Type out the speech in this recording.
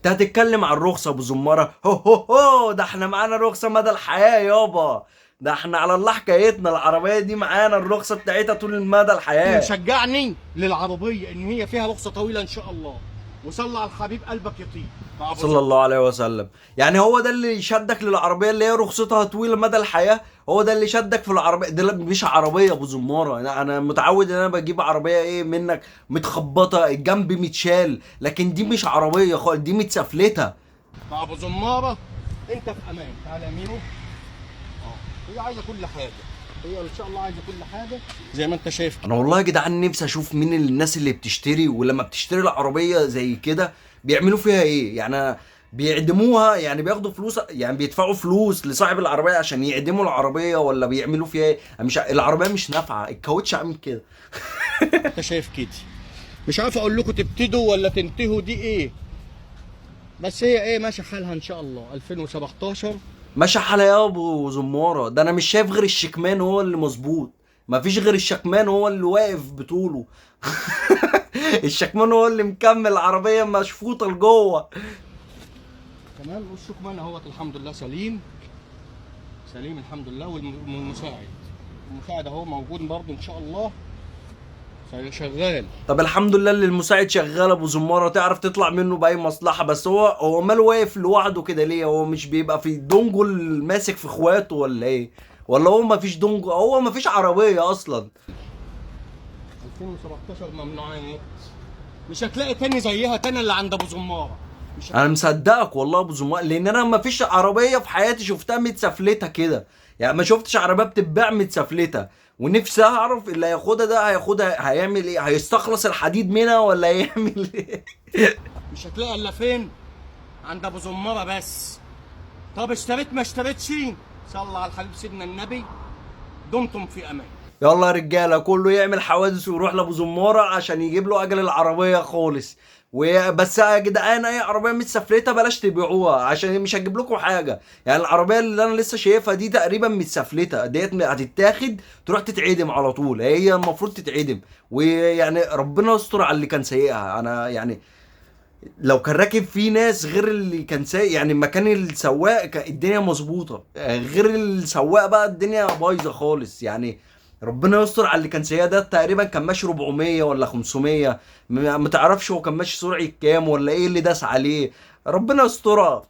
انت هتتكلم عن رخصة ابو زمارة؟ هو هو هو ده احنا معانا رخصة مدى الحياة يابا. ده احنا على الله حكايتنا، العربية دي معانا الرخصة بتاعتها طول المدى اللي الحياة. مشجعني للعربيه ان هي فيها رخصه طويله ان شاء الله، وصلى على الحبيب قلبك يطيب مع ابو صلى الله عليه وسلم. يعني هو ده اللي يشدك للعربية اللي هي رخصتها طويلة مدى الحياة؟ هو ده اللي شدك في العربية؟ ده مش عربية ابو زمارة. انا متعود ان انا بجيب عربية ايه منك متخبطة الجنب متشال، لكن دي مش عربية خالص، دي متسفلتة. مع ابو زماره. انت في امان، تعالى يمينه. هي عايزه كل حاجه، هي ان شاء الله عايزه كل حاجه زي ما انت شايف كده. انا والله يا جدعان نفسي اشوف مين الناس اللي بتشتري، ولما بتشتري العربيه زي كده بيعملوا فيها ايه. يعني بيعدموها؟ يعني بياخدوا فلوس، يعني بيدفعوا فلوس لصاحب العربيه عشان يعدموا العربيه، ولا بيعملوا فيها ايه؟ مش العربيه مش نافعه، الكاوتش عامل كده. انت شايف كده، مش عارف اقول لكم تبتدوا ولا تنتهوا دي ايه، بس هي ايه ماشي حالها ان شاء الله 2017. ماشي حالها يا ابو زماره. ده انا مش شايف غير الشكمان هو اللي مظبوط، مفيش غير الشكمان هو اللي واقف بطوله. الشكمان هو اللي مكمل العربيه مشفوطه لجوه. تمام، وشه كمان اهوت الحمد لله سليم سليم الحمد لله. المساعد اهو موجود برضه ان شاء الله شغال. طب الحمد لله اللي المساعد شغال ابو زماره، تعرف تطلع منه باي مصلحه. بس هو ماله واقف لوحده كده ليه؟ هو مش بيبقى في دونجل ماسك في اخواته ولا ايه؟ ولا هو ما فيش دونجل؟ هو ما فيش عربيه اصلا. 2017 ممنوعات، مش هتلاقي تاني زيها تاني اللي عند ابو زماره. مش انا مصدقك والله ابو زماره، لان انا ما فيش عربيه في حياتي شفتها متسفلته كده. يعني ما شفتش عربيه بتتباع متسفلته. ونفسي اعرف اللي هياخدها ده هياخدها هيعمل ايه؟ هيستخلص الحديد منها ولا هيعمل ايه؟ مش هتلاقي الا فين؟ عند ابو زماره بس. طب اشتريت ما اشتريتش، صلى على الحبيب سيدنا النبي، دمتم في امان. يلا يا رجاله، كله يعمل حوادث ويروح لابو زماره عشان يجيب له اجل العربيه خالص. وبس يا جدعان، اي عربيه متسفلته بلاش تبيعوها عشان مش هتجيب لكم حاجه. يعني العربيه اللي انا لسه شايفها دي تقريبا متسفلته، ديت هتتاخد تروح تتعدم على طول، هي المفروض تتعدم. ويعني ربنا يستر على اللي كان سايقها. انا يعني لو كان راكب فيه ناس غير اللي كان سايق، يعني مكان السواق كان الدنيا مظبوطه، غير السواق بقى الدنيا بايظه خالص. يعني ربنا يستر على اللي كان سايق ده. تقريبا كان ماشي 400 ولا 500، ما تعرفش هو كان ماشي سرعه كام ولا ايه اللي داس عليه. ربنا يسترها.